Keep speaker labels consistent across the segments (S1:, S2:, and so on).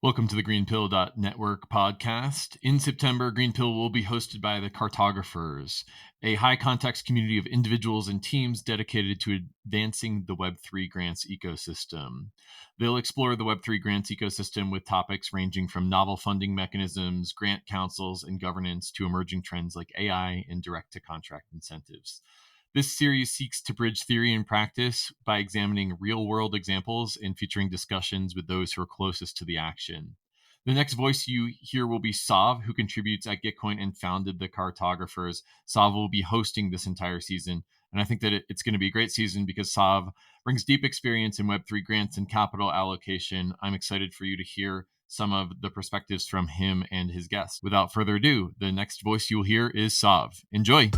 S1: Welcome to the GreenPilled.network podcast. In September, GreenPill will be hosted by the Cartographers, a high-context community of individuals and teams dedicated to advancing the Web3 grants ecosystem. They'll explore the Web3 grants ecosystem with topics ranging from novel funding mechanisms, grant councils, and governance to emerging trends like AI and direct-to-contract incentives. This series seeks to bridge theory and practice by examining real-world examples and featuring discussions with those who are closest to the action. The next voice you hear will be Sov, who contributes at Gitcoin and founded the Cartographers. Sov will be hosting this entire season, and I think that it's going to be a great season because Sov brings deep experience in Web3 grants and capital allocation. I'm excited for you to hear some of the perspectives from him and his guests. Without further ado, the next voice you'll hear is Sov. Enjoy!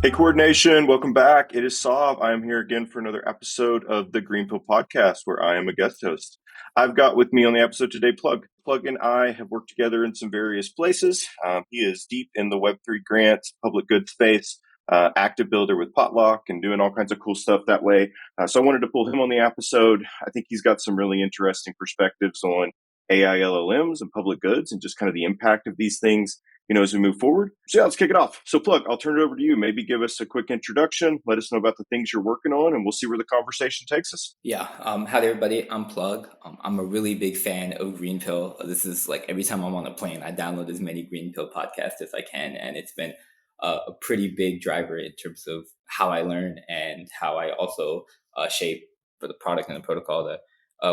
S2: Hey, Coordination, welcome back. It is Sov. I am here again for another episode of the GreenPilled podcast, where I am a guest host. I've got with me on the episode today, Plug. Plug and I have worked together in some various places. He is deep in the Web3 grants, public good space, active builder with Potlock, and doing all kinds of cool stuff that way. So I wanted to pull him on the episode. I think he's got some really interesting perspectives on AI LLMs and public goods and just kind of the impact of these things, as we move forward. So yeah, let's kick it off. So Plug, I'll turn it over to you. Maybe give us a quick introduction. Let us know about the things you're working on, and we'll see where the conversation takes us.
S3: Yeah. Howdy, everybody. I'm Plug. I'm a really big fan of Greenpill. This is like every time I'm on a plane, I download as many Greenpill podcasts as I can. And it's been a pretty big driver in terms of how I learn and how I also shape for the product and the protocol that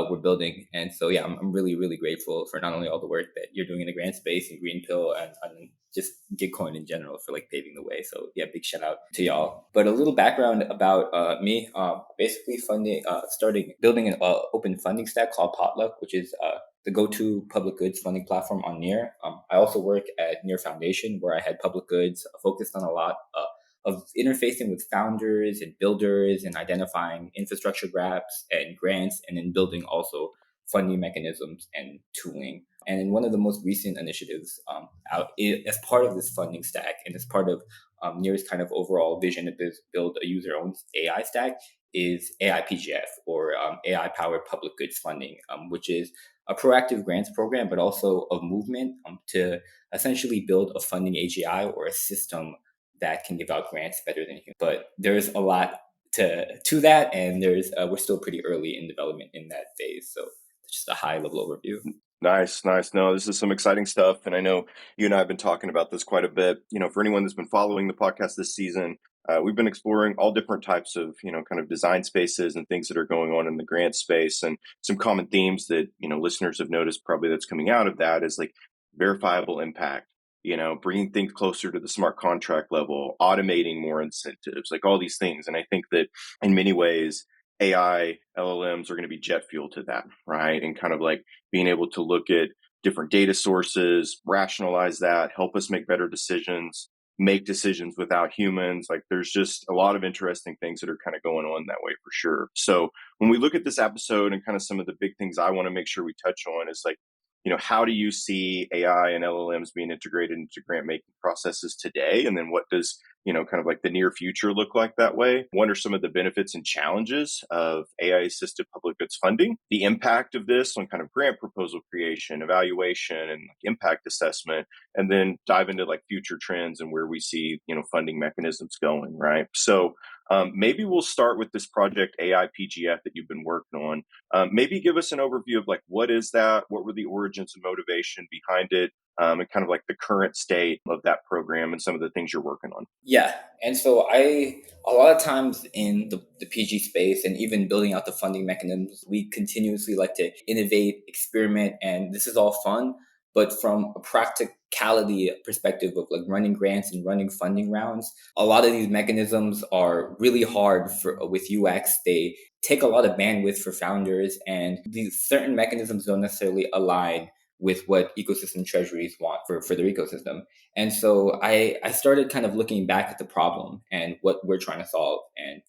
S3: we're building. And so, yeah, I'm really, really grateful for not only all the work that you're doing in the grant space and Greenpill and just Gitcoin in general for like paving the way. So yeah, big shout out to y'all. But a little background about me, basically starting building an open funding stack called Potluck, which is the go-to public goods funding platform on Near. I also work at Near Foundation, where I had public goods focused on a lot of interfacing with founders and builders and identifying infrastructure gaps and grants, and then building also funding mechanisms and tooling. And in one of the most recent initiatives as part of this funding stack and as part of Near's kind of overall vision to build a user-owned AI stack is AI PGF, or AI-powered public goods funding, which is a proactive grants program, but also a movement to essentially build a funding AGI, or a system that can give out grants better than humans. But there's a lot to that, and we're still pretty early in development in that phase. So just a high level overview.
S2: Nice. No, this is some exciting stuff. And I know you and I have been talking about this quite a bit. For anyone that's been following the podcast this season, we've been exploring all different types of, kind of design spaces and things that are going on in the grant space. And some common themes that, listeners have noticed probably that's coming out of that is like verifiable impact, bringing things closer to the smart contract level, automating more incentives, like all these things. And I think that in many ways, AI LLMs are going to be jet fuel to that, right? And kind of like being able to look at different data sources, rationalize that, help us make better decisions, make decisions without humans. Like there's just a lot of interesting things that are kind of going on that way for sure. So when we look at this episode and kind of some of the big things I want to make sure we touch on is like, how do you see AI and LLMs being integrated into grant making processes today? And then what does, kind of like the near future look like that way? What are some of the benefits and challenges of AI assisted public goods funding? The impact of this on kind of grant proposal creation, evaluation, and like impact assessment, and then dive into like future trends and where we see, funding mechanisms going, right? So maybe we'll start with this project AI PGF that you've been working on. Maybe give us an overview of like, what is that? What were the origins and motivation behind it? And kind of like the current state of that program and some of the things you're working on.
S3: Yeah. And so a lot of times in the PG space and even building out the funding mechanisms, we continuously like to innovate, experiment, and this is all fun. But from a practicality perspective of like running grants and running funding rounds, a lot of these mechanisms are really hard with UX. They take a lot of bandwidth for founders, and these certain mechanisms don't necessarily align with what ecosystem treasuries want for their ecosystem. And so I started kind of looking back at the problem and what we're trying to solve. And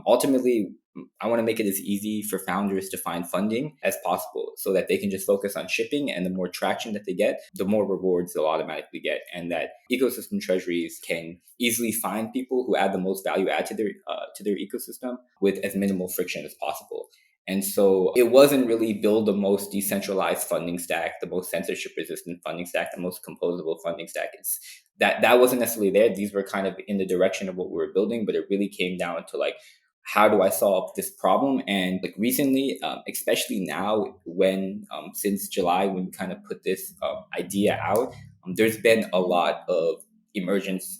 S3: Ultimately, I want to make it as easy for founders to find funding as possible so that they can just focus on shipping, and the more traction that they get, the more rewards they'll automatically get, and that ecosystem treasuries can easily find people who add the most value add to their ecosystem with as minimal friction as possible. And so it wasn't really build the most decentralized funding stack, the most censorship resistant funding stack, the most composable funding stack. It's that wasn't necessarily there. These were kind of in the direction of what we were building, but it really came down to like, how do I solve this problem? And like recently, especially now, when since July, when we kind of put this idea out, there's been a lot of emergence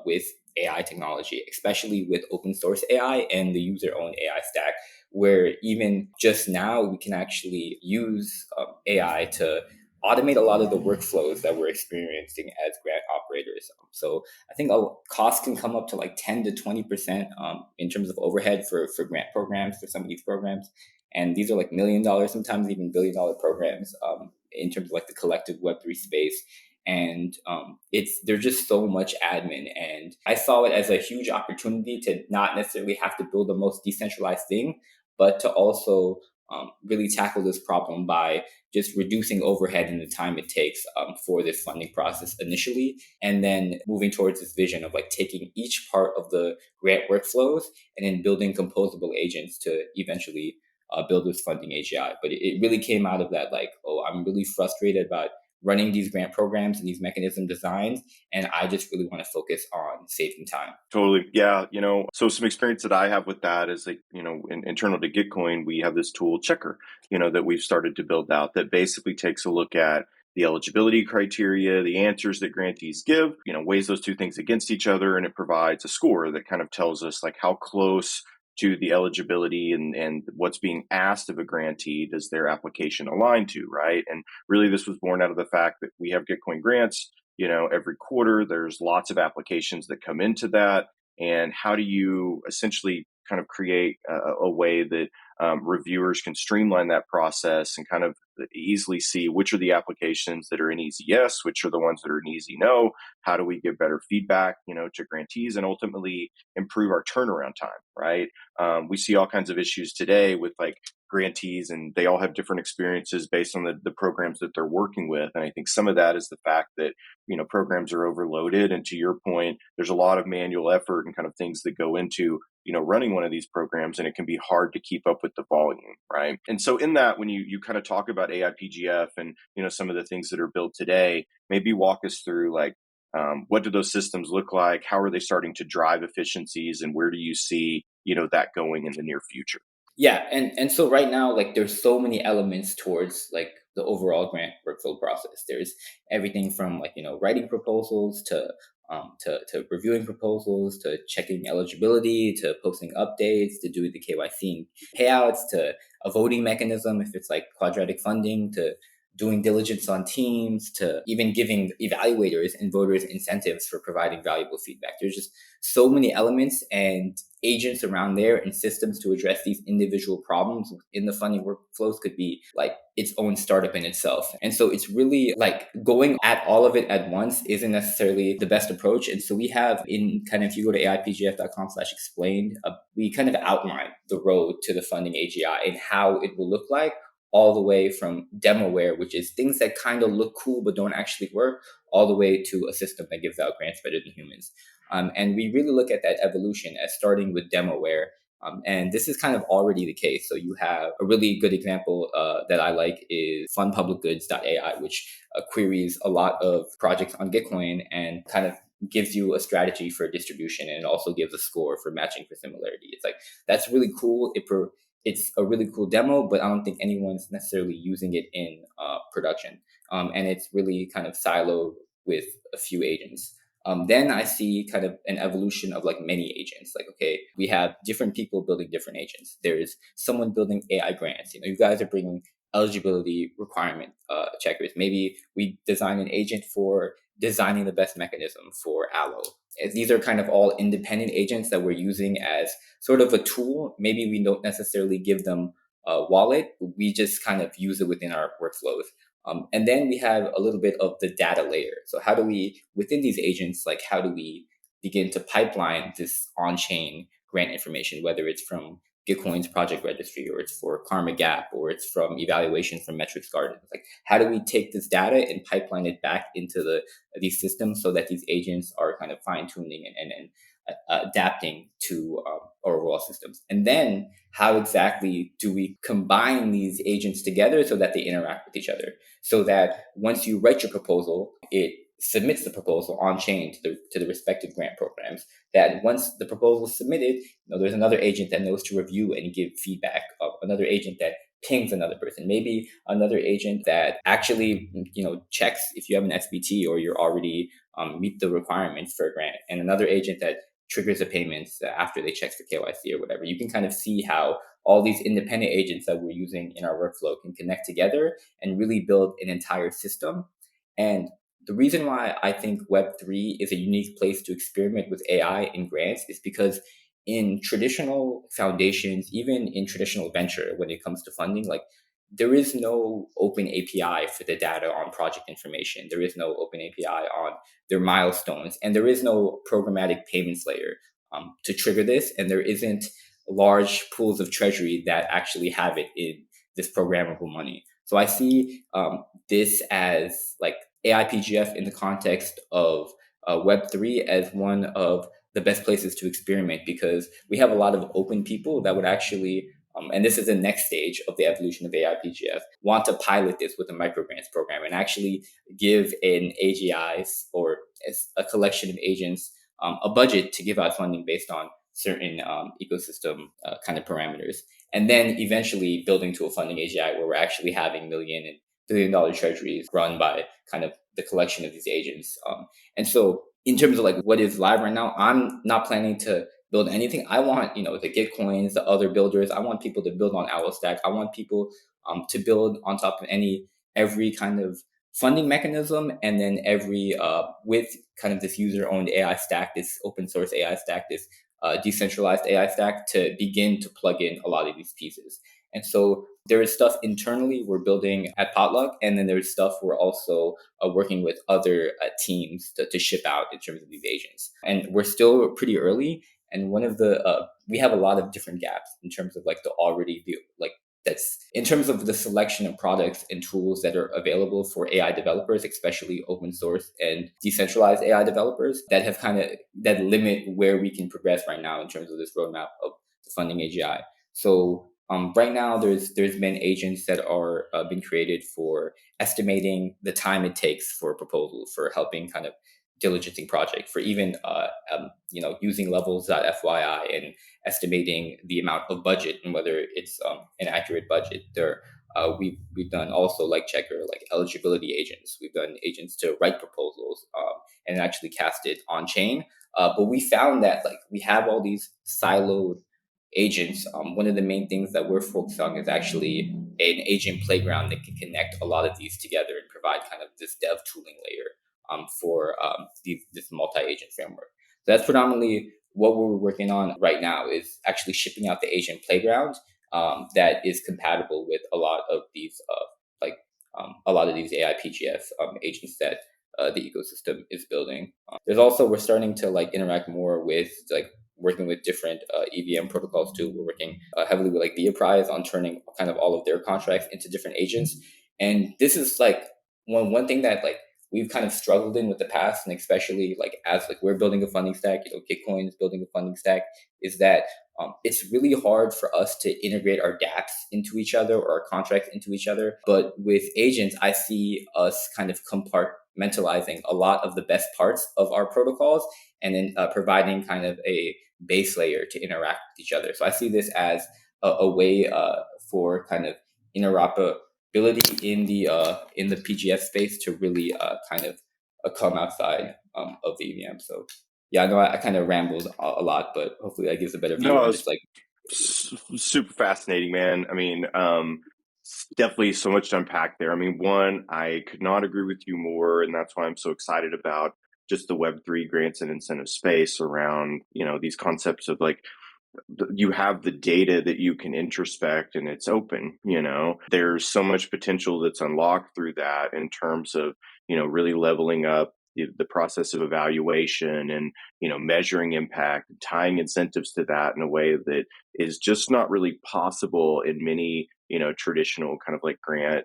S3: with AI technology, especially with open source AI and the user owned AI stack, where even just now we can actually use AI to automate a lot of the workflows that we're experiencing as grant operators. So I think costs can come up to like 10 to 20% in terms of overhead for grant programs, for some of these programs. And these are like $1 million, sometimes even $1 billion programs in terms of like the collective Web3 space. And there's just so much admin. And I saw it as a huge opportunity to not necessarily have to build the most decentralized thing, but to also really tackle this problem by just reducing overhead and the time it takes for this funding process initially, and then moving towards this vision of like taking each part of the grant workflows and then building composable agents to eventually build this funding AGI. But it really came out of that, like, oh, I'm really frustrated about running these grant programs and these mechanism designs, and I just really want to focus on saving time.
S2: Totally. Yeah. So some experience that I have with that is like, internal to Gitcoin, we have this tool Checker, that we've started to build out that basically takes a look at the eligibility criteria, the answers that grantees give, weighs those two things against each other, and it provides a score that kind of tells us like how close to the eligibility and what's being asked of a grantee does their application align to, right? And really this was born out of the fact that we have Gitcoin grants, every quarter. There's lots of applications that come into that. And how do you essentially kind of create a way that reviewers can streamline that process and kind of easily see which are the applications that are an easy yes, which are the ones that are an easy no? How do we give better feedback, to grantees, and ultimately improve our turnaround time, right? We see all kinds of issues today with like grantees, and they all have different experiences based on the programs that they're working with. And I think some of that is the fact that, programs are overloaded. And to your point, there's a lot of manual effort and kind of things that go into, running one of these programs, and it can be hard to keep up with the volume, right? And so in that, when you kind of talk about AI PGF and, some of the things that are built today, maybe walk us through like, what do those systems look like? How are they starting to drive efficiencies, and where do you see, that going in the near future?
S3: Yeah, and so right now, like, there's so many elements towards like the overall grant workflow process. There's everything from like, writing proposals to reviewing proposals, to checking eligibility, to posting updates, to doing the KYC payouts, to a voting mechanism if it's like quadratic funding, to doing diligence on teams, to even giving evaluators and voters incentives for providing valuable feedback. There's just so many elements and agents around there and systems to address these individual problems in the funding workflows could be like its own startup in itself. And so it's really like going at all of it at once isn't necessarily the best approach. And so we have in kind of, if you go to aipgf.com/explained, we kind of outline the road to the funding AGI and how it will look like, all the way from demoware, which is things that kind of look cool but don't actually work, all the way to a system that gives out grants better than humans. And we really look at that evolution as starting with demoware. And this is kind of already the case. So you have a really good example that I like is fundpublicgoods.ai, which queries a lot of projects on Gitcoin and kind of gives you a strategy for distribution, and it also gives a score for matching for similarity. It's like, that's really cool. It's a really cool demo, but I don't think anyone's necessarily using it in production. And it's really kind of siloed with a few agents. Then I see kind of an evolution of like many agents. Like, okay, we have different people building different agents. There's someone building AI grants. You guys are bringing eligibility requirement checkers. Maybe we design an agent for designing the best mechanism for Allo. These are kind of all independent agents that we're using as sort of a tool. Maybe we don't necessarily give them a wallet. We just kind of use it within our workflows. And then we have a little bit of the data layer. So how do we, within these agents, like how do we begin to pipeline this on-chain grant information, whether it's from Gitcoin's project registry, or it's for Karma Gap, or it's from evaluation from Metrics Garden. Like, how do we take this data and pipeline it back into these systems so that these agents are kind of fine tuning and adapting to our overall systems? And then how exactly do we combine these agents together so that they interact with each other? So that once you write your proposal, it submits the proposal on chain to the respective grant programs. That once the proposal is submitted, there's another agent that knows to review and give feedback, of another agent that pings another person, maybe another agent that actually checks if you have an SBT or you're already meet the requirements for a grant, and another agent that triggers the payments after they check for KYC or whatever. You can kind of see how all these independent agents that we're using in our workflow can connect together and really build an entire system. And the reason why I think Web3 is a unique place to experiment with AI in grants is because in traditional foundations, even in traditional venture, when it comes to funding, like, there is no open API for the data on project information. There is no open API on their milestones, and there is no programmatic payments layer to trigger this. And there isn't large pools of treasury that actually have it in this programmable money. So I see this as like AI PGF in the context of Web3 as one of the best places to experiment, because we have a lot of open people that would actually, and this is the next stage of the evolution of AI PGF, want to pilot this with a microgrants program and actually give an AGIs or a collection of agents a budget to give out funding based on certain ecosystem kind of parameters. And then eventually building to a funding AGI where we're actually having million and $1 billion treasuries run by kind of the collection of these agents. And so in terms of like what is live right now, I'm not planning to build anything. I want, the Gitcoins, the other builders, I want people to build on OwlStack. I want people to build on top of every kind of funding mechanism, and then every with kind of this user-owned AI stack, this open source AI stack, this decentralized AI stack, to begin to plug in a lot of these pieces. And so there is stuff internally we're building at Potlock, and then there's stuff we're also working with other teams to ship out in terms of these agents. And we're still pretty early. And one of the we have a lot of different gaps in terms of like the already like that's in terms of the selection of products and tools that are available for AI developers, especially open source and decentralized AI developers, that have that limit where we can progress right now in terms of this roadmap of the funding AGI. So right now, there's been agents that are being created for estimating the time it takes for proposals, for helping kind of diligencing project, for even using levels.fyi and estimating the amount of budget and whether it's an accurate budget. We've done also like checker, like eligibility agents. We've done agents to write proposals and actually cast it on chain. But we found that like we have all these siloed agents. One of the main things that we're focused on is actually an agent playground that can connect a lot of these together and provide kind of this dev tooling layer for this multi-agent framework. So that's predominantly what we're working on right now, is actually shipping out the agent playground that is compatible with a lot of these AI PGF agents that the ecosystem is building. There's also, we're starting to like interact more with like working with different EVM protocols too. We're working heavily with like the Prize on turning kind of all of their contracts into different agents. And this is like one thing that like we've kind of struggled in with the past, and especially like as like we're building a funding stack, Gitcoin is building a funding stack, is that it's really hard for us to integrate our dApps into each other or our contracts into each other. But with agents, I see us kind of compartmentalizing a lot of the best parts of our protocols and then providing kind of a base layer to interact with each other. So I see this as a way for kind of interoperability in the PGF space to really kind of come outside of the EVM. So yeah, I know I kind of rambled a lot, but hopefully that gives a better view on just like
S2: super fascinating, man. I mean, definitely so much to unpack there. I mean, one, I could not agree with you more, and that's why I'm so excited about just the Web3 grants and incentive space around, these concepts of like, you have the data that you can introspect and it's open. There's so much potential that's unlocked through that in terms of, really leveling up the process of evaluation and, measuring impact, tying incentives to that in a way that is just not really possible in many, traditional kind of like grant,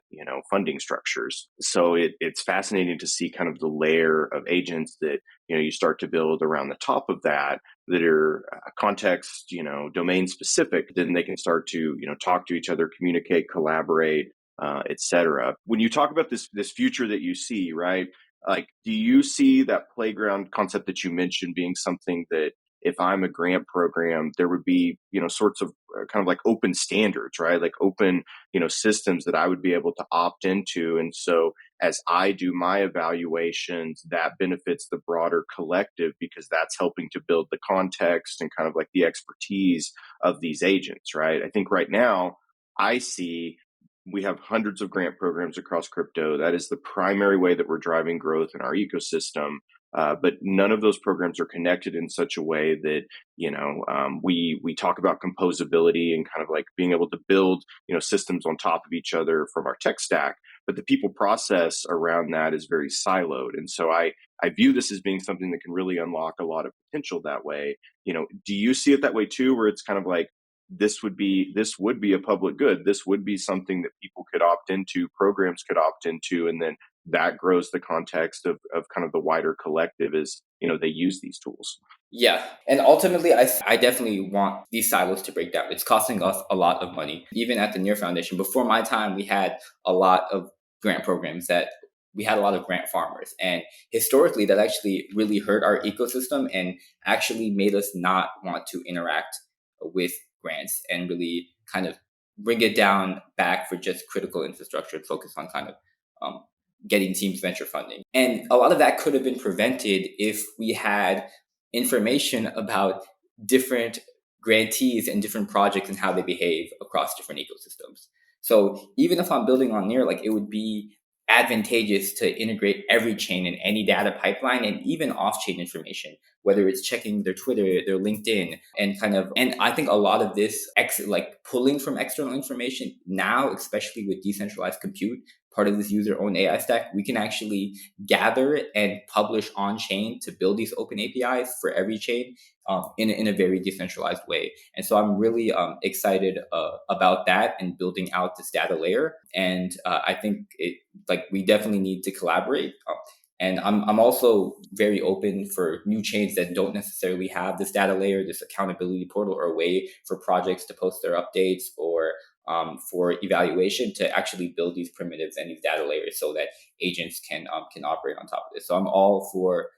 S2: funding structures. So it's fascinating to see kind of the layer of agents that, you start to build around the top of that are context, domain specific. Then they can start to, talk to each other, communicate, collaborate, et cetera. When you talk about this future that you see, right? Like, do you see that playground concept that you mentioned being something that if I'm a grant program, there would be, sorts of kind of like open standards, right? Like open, systems that I would be able to opt into. And so as I do my evaluations, that benefits the broader collective because that's helping to build the context and kind of like the expertise of these agents, right? I think right now I see we have hundreds of grant programs across crypto. That is the primary way that we're driving growth in our ecosystem. But none of those programs are connected in such a way that we talk about composability and kind of like being able to build systems on top of each other from our tech stack. But the people process around that is very siloed, and so I view this as being something that can really unlock a lot of potential that way. Do you see it that way too, where it's kind of like this would be a public good. This would be something that people could opt into, programs could opt into, and then that grows the context of kind of the wider collective as they use these tools.
S3: Yeah. And ultimately, I definitely want these silos to break down. It's costing us a lot of money. Even at the Near Foundation, before my time, we had a lot of grant programs that we had a lot of grant farmers. And historically, that actually really hurt our ecosystem and actually made us not want to interact with grants and really kind of bring it down back for just critical infrastructure and focus on kind of um, getting teams venture funding. And a lot of that could have been prevented if we had information about different grantees and different projects and how they behave across different ecosystems. So even if I'm building on Near, like it would be advantageous to integrate every chain in any data pipeline and even off-chain information, whether it's checking their Twitter, their LinkedIn, and I think a lot of this like pulling from external information now, especially with decentralized compute, part of this user-owned AI stack, we can actually gather and publish on chain to build these open APIs for every chain in a very decentralized way. And so I'm really excited about that and building out this data layer. And I think we definitely need to collaborate. And I'm also very open for new chains that don't necessarily have this data layer, this accountability portal, or a way for projects to post their updates or for evaluation to actually build these primitives and these data layers so that agents can operate on top of this. So I'm all for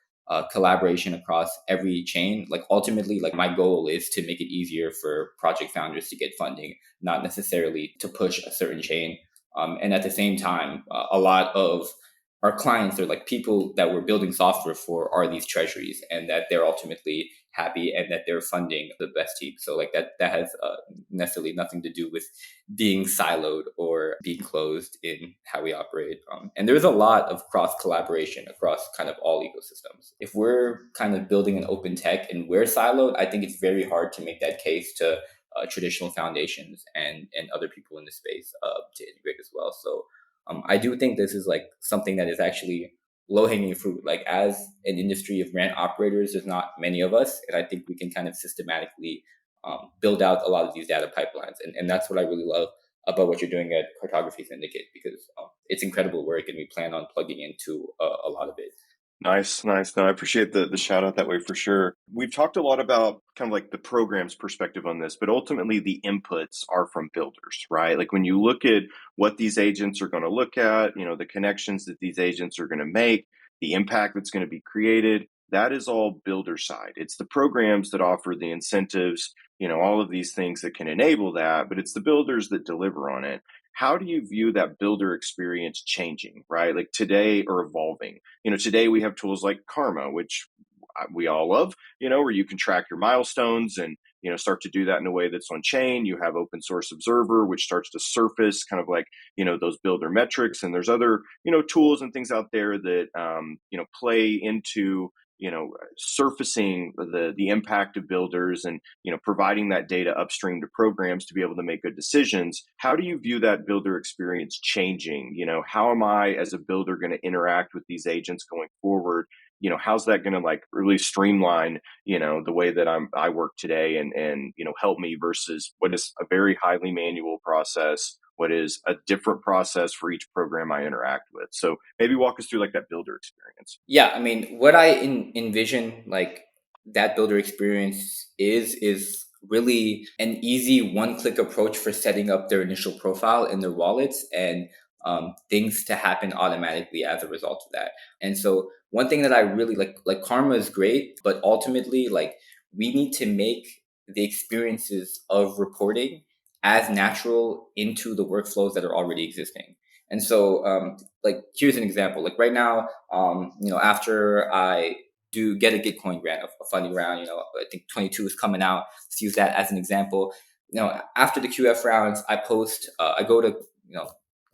S3: collaboration across every chain. Like ultimately, like my goal is to make it easier for project founders to get funding, not necessarily to push a certain chain. And at the same time, a lot of our clients are like people that we're building software for are these treasuries, and that they're ultimately happy and that they're funding the best team. So like that has necessarily nothing to do with being siloed or being closed in how we operate. And there's a lot of cross collaboration across kind of all ecosystems. If we're kind of building an open tech and we're siloed, I think it's very hard to make that case to traditional foundations and other people in the space to integrate as well. So I do think this is like something that is actually low hanging fruit. Like as an industry of grant operators, there's not many of us, and I think we can kind of systematically build out a lot of these data pipelines. And that's what I really love about what you're doing at Cartography Syndicate, because it's incredible work, and we plan on plugging into a lot of it.
S2: Nice. No, I appreciate the shout out that way for sure. We've talked a lot about kind of like the program's perspective on this, but ultimately the inputs are from builders, right? Like when you look at what these agents are going to look at, the connections that these agents are going to make, the impact that's going to be created, that is all builder side. It's the programs that offer the incentives, all of these things that can enable that, but it's the builders that deliver on it. How do you view that builder experience changing, right? Like today or evolving? Today we have tools like Karma, which we all love, where you can track your milestones and, start to do that in a way that's on chain. You have open source observer, which starts to surface kind of like, those builder metrics. And there's other, tools and things out there that, play into surfacing the impact of builders and providing that data upstream to programs to be able to make good decisions. How do you view that builder experience changing? How am I as a builder going to interact with these agents going forward? How's that going to like really streamline the way that I work today, and help me versus what is a very highly manual process, what is a different process for each program I interact with. So maybe walk us through like that builder experience.
S3: Yeah, I mean, what I envision like that builder experience is really an easy one-click approach for setting up their initial profile in their wallets, and things to happen automatically as a result of that. And so one thing that I really like Karma is great, but ultimately like we need to make the experiences of reporting as natural into the workflows that are already existing. And so like here's an example. Like right now, after I do get a Gitcoin grant, a funding round, I think 22 is coming out. Let's use that as an example. After the QF rounds, I go to,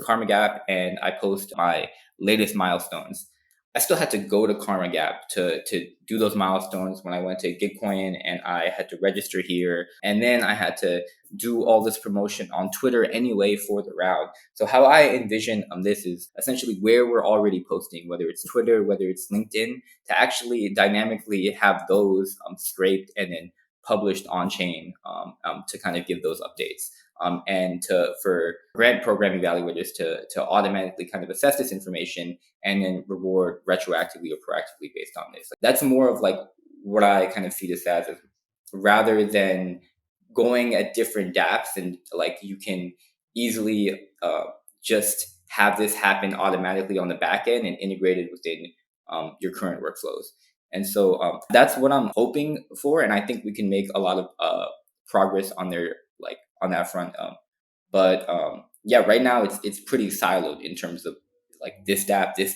S3: Karma Gap and I post my latest milestones. I still had to go to Karma Gap to do those milestones when I went to Gitcoin, and I had to register here. And then I had to do all this promotion on Twitter anyway for the round. So how I envision this is essentially where we're already posting, whether it's Twitter, whether it's LinkedIn, to actually dynamically have those scraped and then published on chain to kind of give those updates. And for grant program evaluators to automatically kind of assess this information and then reward retroactively or proactively based on this. Like, that's more of like what I kind of see this as, rather than going at different dApps, and like you can easily just have this happen automatically on the back end and integrated within your current workflows. And so that's what I'm hoping for, and I think we can make a lot of progress on there, like on that front. But yeah, right now it's pretty siloed in terms of like this dApp, this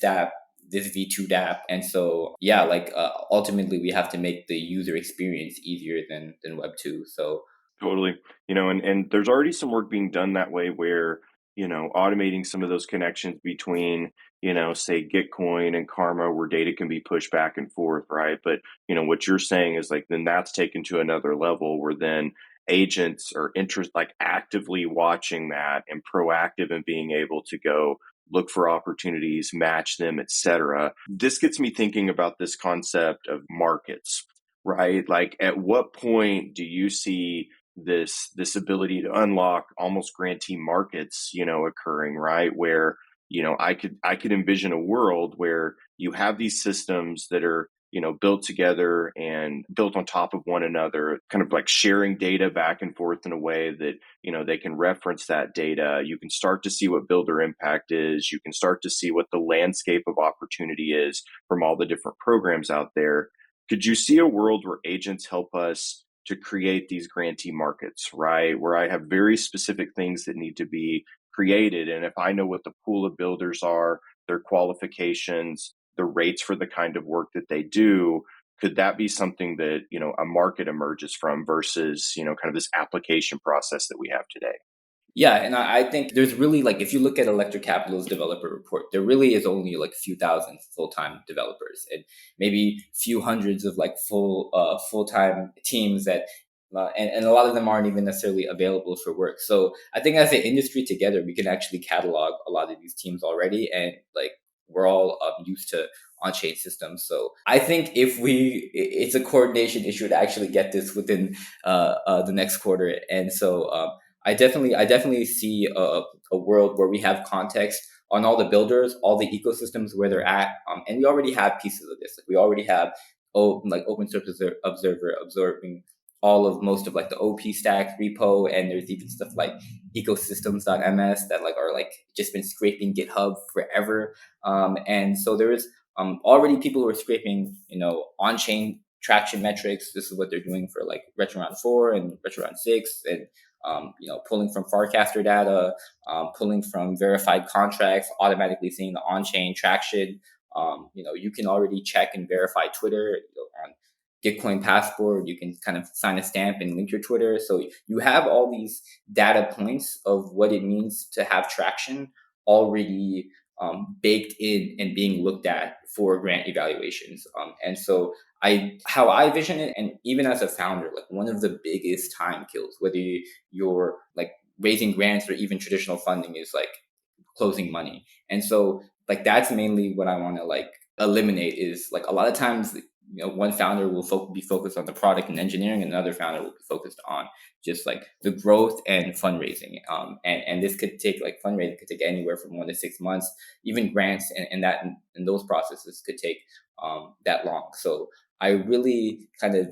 S3: V2 dApp, and so yeah, like ultimately we have to make the user experience easier than Web2. So
S2: Totally. And there's already some work being done that way where, automating some of those connections between, say Gitcoin and Karma where data can be pushed back and forth, right? But, what you're saying is like then that's taken to another level where then agents are like actively watching that and proactive in being able to go look for opportunities, match them, etc. This gets me thinking about this concept of markets, right? Like at what point do you see this ability to unlock almost grantee markets occurring, right, where I could envision a world where you have these systems that are built together and built on top of one another, kind of like sharing data back and forth in a way that they can reference that data. You can start to see what builder impact is. You can start to see what the landscape of opportunity is from all the different programs out there. Could you see a world where agents help us to create these grantee markets, right? Where I have very specific things that need to be created. And if I know what the pool of builders are, their qualifications, the rates for the kind of work that they do, could that be something that, a market emerges from versus, kind of this application process that we have today?
S3: yeah, and I think there's really like if you look at Electric Capital's developer report, there really is only like a few thousand full-time developers and maybe few hundreds of like full-time teams that and a lot of them aren't even necessarily available for work. So I think as an industry together, we can actually catalog a lot of these teams already, and like we're all used to on-chain systems. So I think if it's a coordination issue to actually get this within the next quarter, and so. I definitely see a world where we have context on all the builders, all the ecosystems where they're at, and we already have pieces of this. Like we already have like Open Source Observer absorbing all of most of like the OP stack repo, and there's even stuff like ecosystems.ms that like are like just been scraping GitHub forever. And so there is already people who are scraping on chain traction metrics. This is what they're doing for like Retro Round 4 and Retro Round 6, and pulling from Farcaster data, pulling from verified contracts, automatically seeing the on-chain traction. You can already check and verify Twitter on Gitcoin Passport. You can kind of sign a stamp and link your Twitter. So you have all these data points of what it means to have traction already baked in and being looked at for grant evaluations. And so how I vision it, and even as a founder, like one of the biggest time kills, whether you're like raising grants or even traditional funding, is like closing money. And so like that's mainly what I want to like eliminate, is like a lot of times, one founder will be focused on the product and engineering, and another founder will be focused on just like the growth and fundraising. And this could take, like, fundraising could take anywhere from 1 to 6 months. Even grants and those processes could take that long. So I really kind of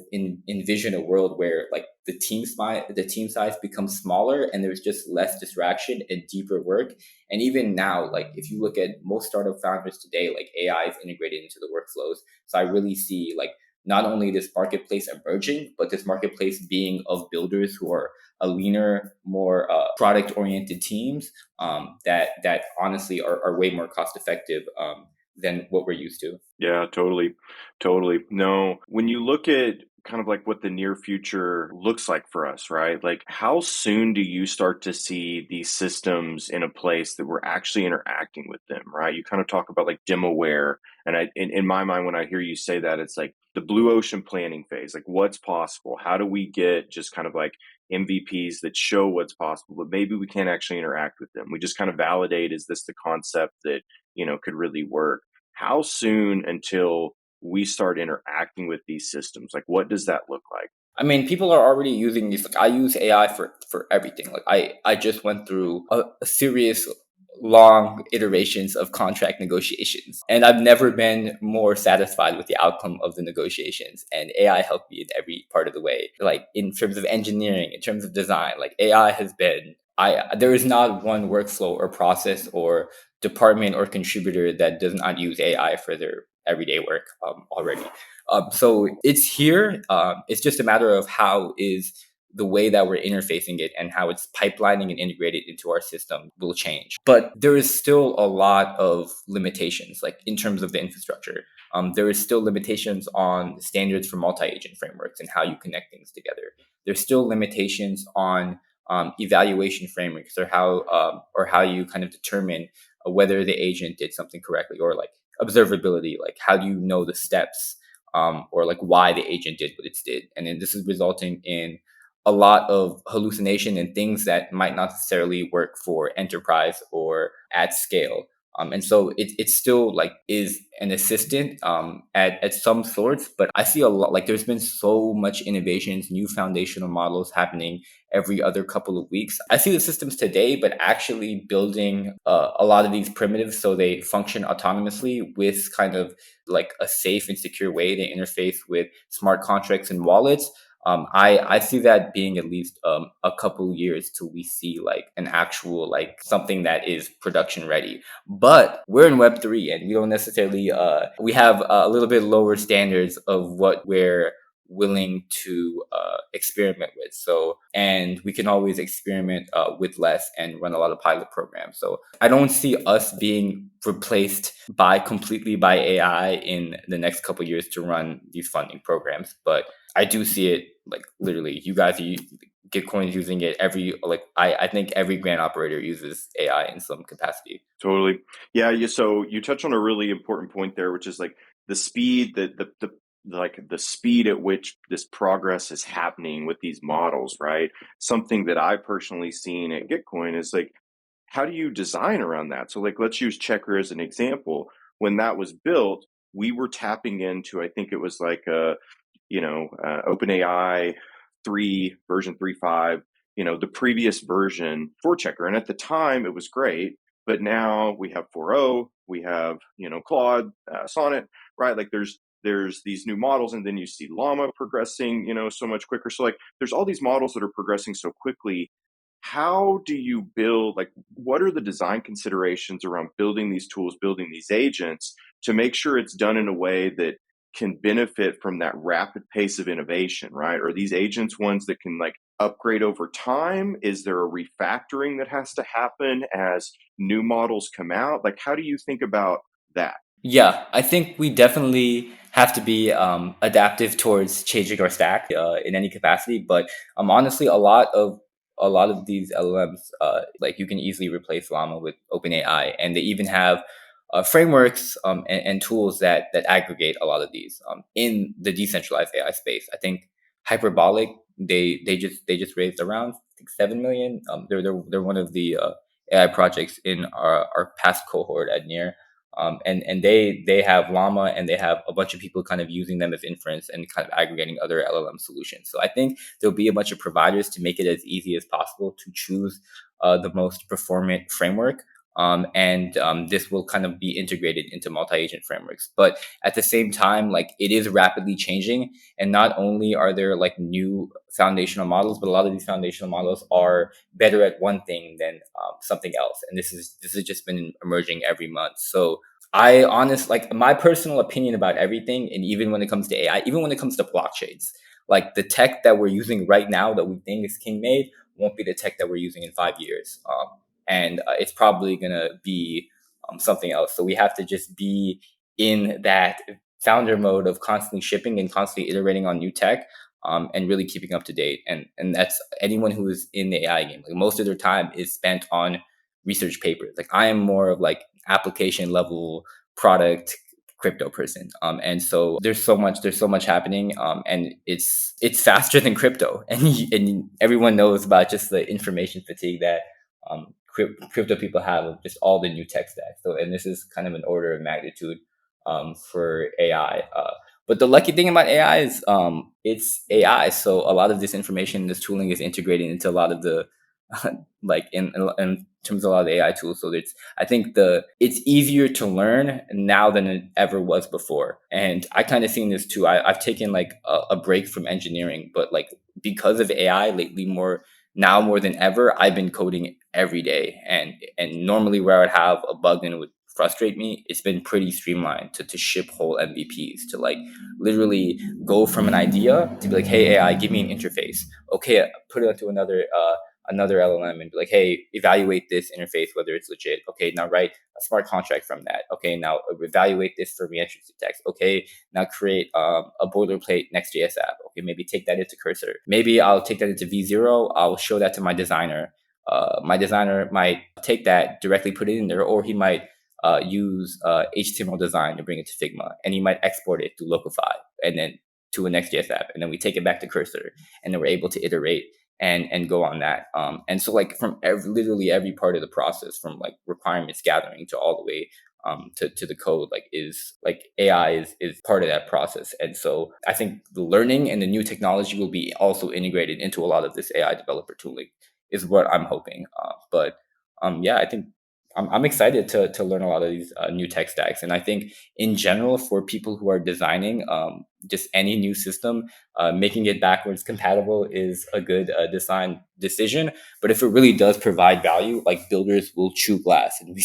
S3: envision a world where like the team size becomes smaller, and there's just less distraction and deeper work. And even now, like if you look at most startup founders today, like AI is integrated into the workflows. So I really see like not only this marketplace emerging, but this marketplace being of builders who are a leaner, more product oriented teams, that honestly are way more cost effective than what we're used to.
S2: Yeah, totally. Totally. No, when you look at kind of like what the near future looks like for us, right? Like, how soon do you start to see these systems in a place that we're actually interacting with them, right? You kind of talk about like demoware. And in my mind, when I hear you say that, it's like the blue ocean planning phase. Like, what's possible? How do we get just kind of like MVPs that show what's possible, but maybe we can't actually interact with them? We just kind of validate, is this the concept that, could really work? How soon until we start interacting with these systems? Like, what does that look like?
S3: I mean, people are already using these. Like, I use AI for everything. Like, I just went through a serious long iterations of contract negotiations, and I've never been more satisfied with the outcome of the negotiations. And AI helped me in every part of the way. Like in terms of engineering, in terms of design, like AI has been. There is not one workflow or process or department or contributor that does not use AI for their everyday work already. So it's here. It's just a matter of how is the way that we're interfacing it and how it's pipelining and integrated into our system will change. But there is still a lot of limitations, like in terms of the infrastructure. There is still limitations on standards for multi-agent frameworks and how you connect things together. There's still limitations on evaluation frameworks, or how you kind of determine whether the agent did something correctly, or like observability, like how do you know the steps, or like why the agent did what it did. And then this is resulting in a lot of hallucination and things that might not necessarily work for enterprise or at scale. And so it still like is an assistant at some sorts, but I see a lot, like there's been so much innovations, new foundational models happening every other couple of weeks. I see the systems today, but actually building a lot of these primitives so they function autonomously with kind of like a safe and secure way to interface with smart contracts and wallets. I see that being at least a couple years till we see like an actual like something that is production ready. But we're in Web3, and we don't necessarily we have a little bit lower standards of what we're willing to experiment with. So, and we can always experiment with less and run a lot of pilot programs. So I don't see us being replaced completely by AI in the next couple of years to run these funding programs. But I do see it like literally. You guys, Gitcoin is using it I think every grant operator uses AI in some capacity.
S2: Totally. Yeah. So you touch on a really important point there, which is like the speed that the speed at which this progress is happening with these models, right? Something that I personally seen at Gitcoin is like, how do you design around that? So like, let's use Checker as an example. When that was built, we were tapping into, I think it was like OpenAI 3 version 3.5, the previous version for Checker. And at the time it was great, but now we have 4.0, we have, Claude, Sonnet, right? Like there's these new models, and then you see Llama progressing, so much quicker. So like there's all these models that are progressing so quickly. How do you build, like, what are the design considerations around building these tools, building these agents to make sure it's done in a way that can benefit from that rapid pace of innovation, right? Are these agents ones that can like upgrade over time? Is there a refactoring that has to happen as new models come out? Like, how do you think about that?
S3: Yeah, I think we definitely have to be adaptive towards changing our stack in any capacity. But honestly, a lot of these LLMs, like you can easily replace Llama with OpenAI, and they even have frameworks and tools that aggregate a lot of these in the decentralized AI space. I think Hyperbolic, they just raised around, I think, 7 million. They're one of the AI projects in our past cohort at Near. And they have Llama, and they have a bunch of people kind of using them as inference and kind of aggregating other LLM solutions. So I think there'll be a bunch of providers to make it as easy as possible to choose the most performant framework. This will kind of be integrated into multi-agent frameworks. But at the same time, like, it is rapidly changing. And not only are there like new foundational models, but a lot of these foundational models are better at one thing than something else. And this has just been emerging every month. So like, my personal opinion about everything, and even when it comes to AI, even when it comes to blockchains, like, the tech that we're using right now that we think is king made won't be the tech that we're using in 5 years. And it's probably going to be something else. So we have to just be in that founder mode of constantly shipping and constantly iterating on new tech, and really keeping up to date. And that's anyone who is in the AI game. Like, most of their time is spent on research papers. Like, I am more of like application level product crypto person. And so there's so much happening. And it's faster than crypto. And everyone knows about just the information fatigue that crypto people have of just all the new tech stack. So, and this is kind of an order of magnitude for AI. But the lucky thing about AI is it's AI. So a lot of this information, this tooling is integrated into a lot of the like in terms of a lot of the AI tools. So I think it's easier to learn now than it ever was before. And I kind of seen this too. I've taken like a break from engineering, but like, because of AI lately, more than ever, I've been coding every day. And normally where I would have a bug and it would frustrate me, it's been pretty streamlined to ship whole MVPs, to like literally go from an idea to be like, hey, AI, give me an interface. Okay, put it onto another LLM and be like, hey, evaluate this interface, whether it's legit. Okay, now write a smart contract from that. Okay, now evaluate this for re-entry to text. Okay, now create a boilerplate Next.js app. Okay, maybe take that into Cursor. Maybe I'll take that into V0. I'll show that to my designer. My designer might take that, directly put it in there, or he might use HTML design to bring it to Figma, and he might export it to Locify and then to a Next.js app, and then we take it back to Cursor, and then we're able to iterate and go on that. And so, like, from literally every part of the process, from like requirements gathering to all the way to the code, like, is like AI is part of that process. And so I think the learning and the new technology will be also integrated into a lot of this AI developer tooling, is what I'm hoping. Yeah, I think I'm excited to learn a lot of these new tech stacks. And I think in general, for people who are designing just any new system, making it backwards compatible is a good design decision. But if it really does provide value, like, builders will chew glass, and we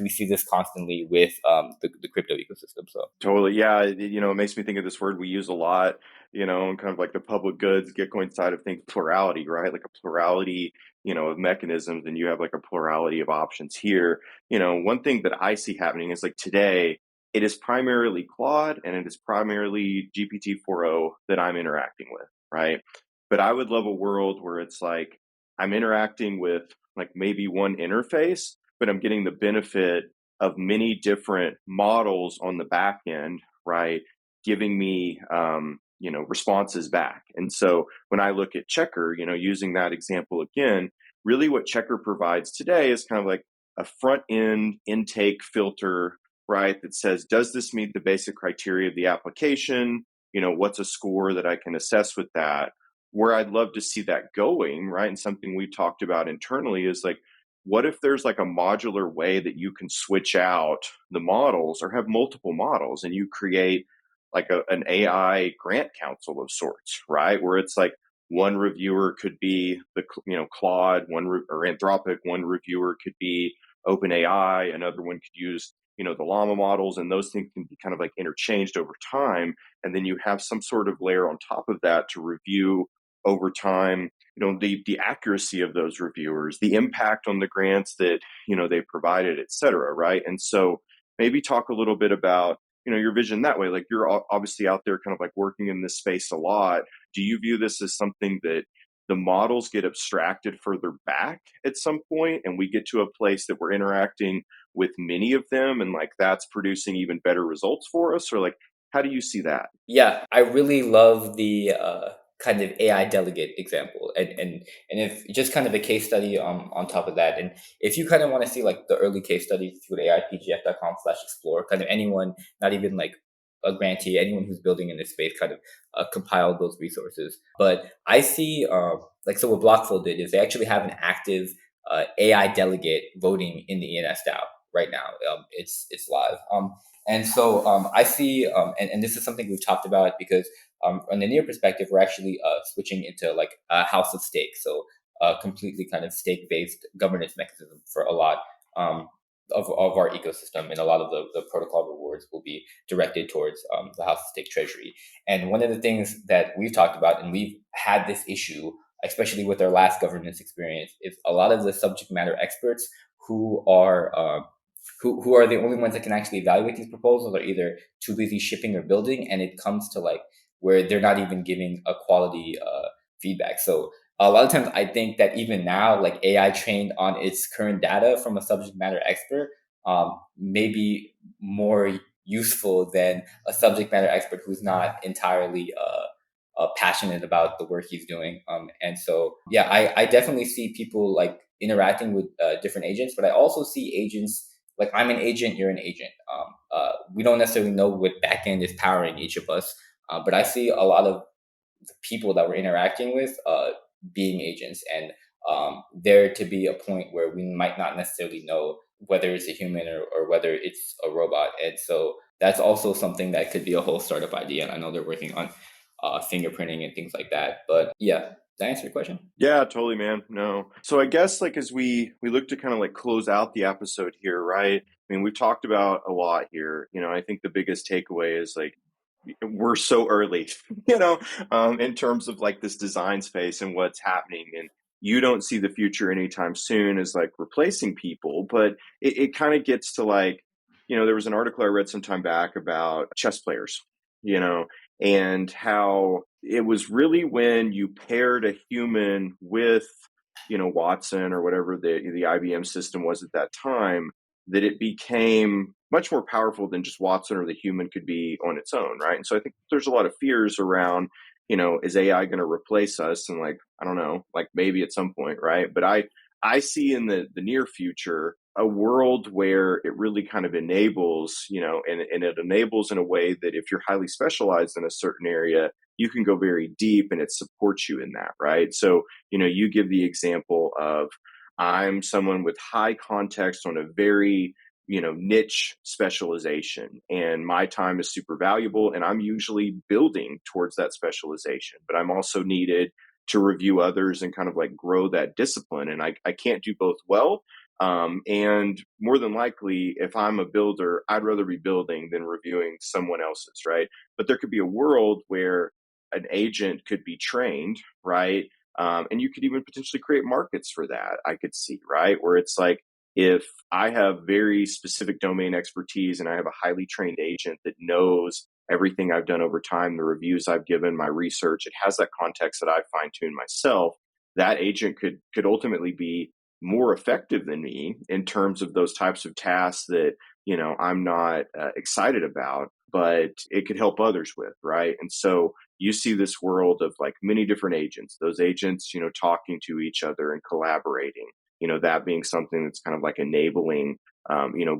S3: see this constantly with the crypto ecosystem. So
S2: Totally. Yeah. It makes me think of this word we use a lot, and kind of like the public goods, Gitcoin side of things, plurality, right? Like a plurality, of mechanisms, and you have like a plurality of options here. One thing that I see happening is, like, today, it is primarily Claude and it is primarily GPT-4o that I'm interacting with, right? But I would love a world where it's like I'm interacting with like maybe one interface, but I'm getting the benefit of many different models on the back end, right? Giving me, responses back. And so when I look at Checker, using that example again, really what Checker provides today is kind of like a front end intake filter, right? That says, does this meet the basic criteria of the application? What's a score that I can assess with that? Where I'd love to see that going, right? And something we've talked about internally is like, what if there's like a modular way that you can switch out the models or have multiple models, and you create like an AI grant council of sorts, right? Where it's like one reviewer could be the Claude, or Anthropic, one reviewer could be OpenAI, another one could use the Llama models, and those things can be kind of like interchanged over time, and then you have some sort of layer on top of that to review over time, the accuracy of those reviewers, the impact on the grants that they provided, et cetera, right? And so maybe talk a little bit about your vision that way. Like, you're obviously out there kind of like working in this space a lot. Do you view this as something that the models get abstracted further back at some point, and we get to a place that we're interacting with many of them, and like that's producing even better results for us? Or like, how do you see that?
S3: Yeah, I really love the kind of AI delegate example, and if just kind of a case study on top of that, and if you kind of want to see like the early case studies, if you go to aipgf.com/explore, kind of anyone, not even like a grantee, anyone who's building in this space, kind of compiled those resources. But I see like, so what Blockful did is they actually have an active AI delegate voting in the ENS DAO right now. It's live. And so I see, and this is something we've talked about because on the near perspective, we're actually switching into like a house of stake. So completely kind of stake based governance mechanism for a lot of our ecosystem. And a lot of the protocol rewards will be directed towards the house of stake treasury. And one of the things that we've talked about, and we've had this issue, especially with our last governance experience, is a lot of the subject matter experts who are who are the only ones that can actually evaluate these proposals are either too busy shipping or building, and it comes to like where they're not even giving a quality feedback. So a lot of times I think that even now, like AI trained on its current data from a subject matter expert may be more useful than a subject matter expert who's not entirely passionate about the work he's doing. And so, yeah, I definitely see people like interacting with different agents, but I also see agents like, I'm an agent, you're an agent. We don't necessarily know what backend is powering each of us, but I see a lot of the people that we're interacting with being agents, and there to be a point where we might not necessarily know whether it's a human or whether it's a robot. And so that's also something that could be a whole startup idea. And I know they're working on fingerprinting and things like that. But yeah, did that answer your question?
S2: Yeah, totally, man. No. So I guess like as we look to kind of like close out the episode here, right? I mean, we've talked about a lot here. I think the biggest takeaway is like we're so early, in terms of like this design space and what's happening. And you don't see the future anytime soon as like replacing people, but it kind of gets to like, there was an article I read some time back about chess players, you know, and how it was really when you paired a human with, Watson or whatever the IBM system was at that time, that it became much more powerful than just Watson or the human could be on its own, right? And so I think there's a lot of fears around, is AI going to replace us? And like, I don't know, like maybe at some point, right? But I see in the near future a world where it really kind of enables, and it enables in a way that if you're highly specialized in a certain area, you can go very deep and it supports you in that, right? So, you give the example of I'm someone with high context on a very, niche specialization, and my time is super valuable, and I'm usually building towards that specialization, but I'm also needed to review others and kind of like grow that discipline. And I can't do both well. And more than likely, if I'm a builder, I'd rather be building than reviewing someone else's, right? But there could be a world where an agent could be trained, right? And you could even potentially create markets for that. I could see, right? Where it's like, if I have very specific domain expertise and I have a highly trained agent that knows everything I've done over time, the reviews I've given, my research, it has that context that I fine tuned myself. That agent could ultimately be more effective than me in terms of those types of tasks that I'm not excited about, but it could help others with, right? And so you see this world of like many different agents, those agents talking to each other and collaborating, that being something that's kind of like enabling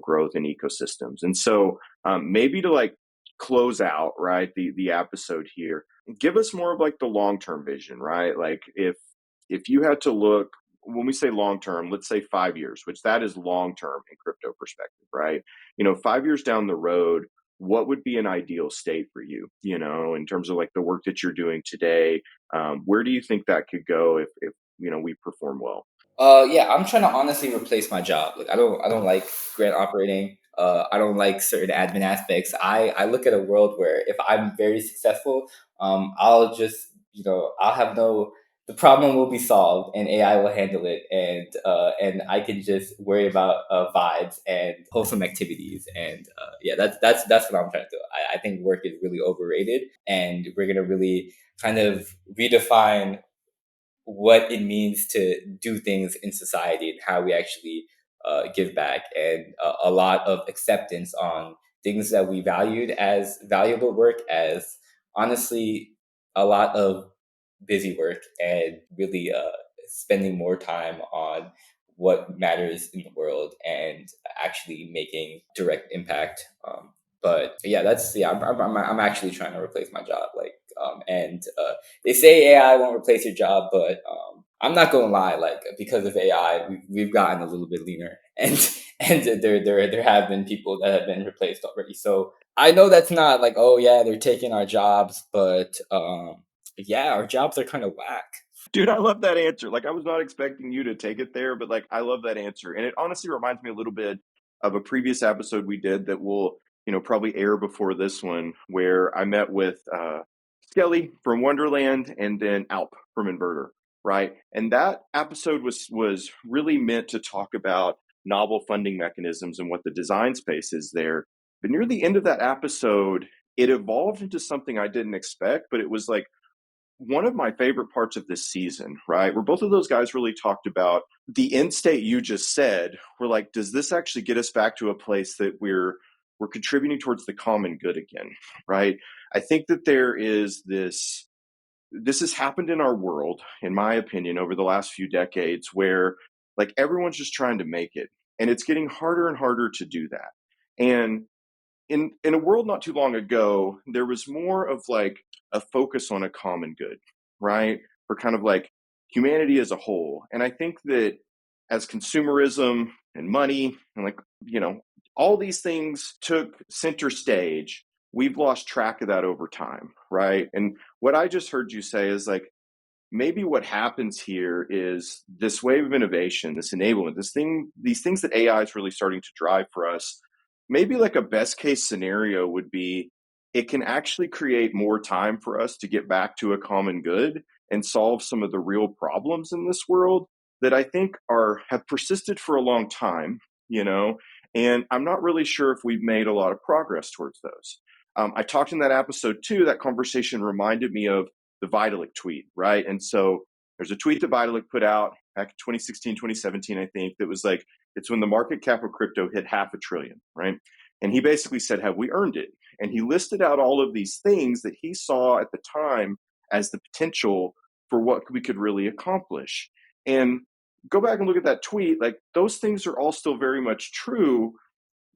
S2: growth in ecosystems. And so maybe to like close out, right, the episode here, give us more of like the long-term vision, right? Like if you had to look, when we say long term, let's say 5 years, which that is long term in crypto perspective, right? 5 years down the road, what would be an ideal state for you, in terms of like the work that you're doing today? Where do you think that could go if we perform well?
S3: Yeah, I'm trying to honestly replace my job. Like, I don't like grant operating. I don't like certain admin aspects. I look at a world where if I'm very successful, I'll just, I'll have no, the problem will be solved and AI will handle it, and I can just worry about vibes and wholesome activities. And yeah, that's what I'm trying to do. I think work is really overrated, and we're gonna really kind of redefine what it means to do things in society and how we actually give back, and a lot of acceptance on things that we valued as valuable work as honestly a lot of busy work, and really spending more time on what matters in the world and actually making direct impact. But yeah, I'm actually trying to replace my job. And they say AI won't replace your job, but I'm not gonna lie. Like, because of AI, we've gotten a little bit leaner, and there have been people that have been replaced already. So I know that's not like, oh yeah, they're taking our jobs, but yeah, our jobs are kind of whack.
S2: Dude, I love that answer. Like, I was not expecting you to take it there, but like, I love that answer. And it honestly reminds me a little bit of a previous episode we did that will, probably air before this one, where I met with Skelly from Wonderland and then Alp from Inverter, right? And that episode was really meant to talk about novel funding mechanisms and what the design space is there. But near the end of that episode, it evolved into something I didn't expect, but it was like one of my favorite parts of this season, right? Where both of those guys really talked about the end state you just said. We're like, does this actually get us back to a place that we're contributing towards the common good again, right? I think that there is this has happened in our world, in my opinion, over the last few decades, where like everyone's just trying to make it. And it's getting harder and harder to do that. And in a world not too long ago, there was more of like a focus on a common good, right? For kind of like humanity as a whole. And I think that as consumerism and money and like, all these things took center stage, we've lost track of that over time, right? And what I just heard you say is like, maybe what happens here is this wave of innovation, this enablement, these things that AI is really starting to drive for us. Maybe like a best case scenario would be it can actually create more time for us to get back to a common good and solve some of the real problems in this world that I think have persisted for a long time, and I'm not really sure if we've made a lot of progress towards those. I talked in that episode too, that conversation reminded me of the Vitalik tweet, right? And so there's a tweet that Vitalik put out back in 2016, 2017, I think, that was like, it's when the market cap of crypto hit $500 billion, right? And he basically said, have we earned it? And he listed out all of these things that he saw at the time as the potential for what we could really accomplish. And go back and look at that tweet, like those things are all still very much true.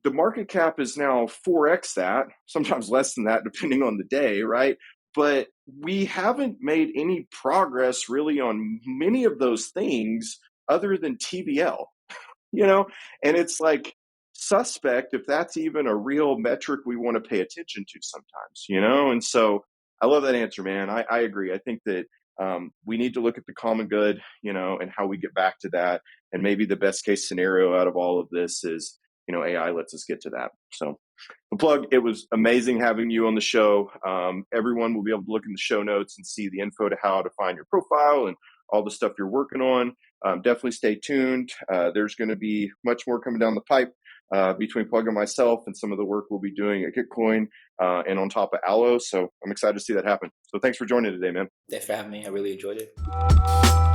S2: The market cap is now 4x that, sometimes less than that, depending on the day, right? But we haven't made any progress really on many of those things other than TVL, and it's like suspect if that's even a real metric we want to pay attention to sometimes. And so I love that answer, man. I agree. I think that we need to look at the common good, and how we get back to that. And maybe the best case scenario out of all of this is, AI lets us get to that. So the plug, it was amazing having you on the show. Everyone will be able to look in the show notes and see the info to how to find your profile and all the stuff you're working on. Definitely stay tuned. There's going to be much more coming down the pipe between Plug and myself and some of the work we'll be doing at Gitcoin and on top of Allo. So I'm excited to see that happen. So thanks for joining today, man.
S3: Thanks for having me. I really enjoyed it.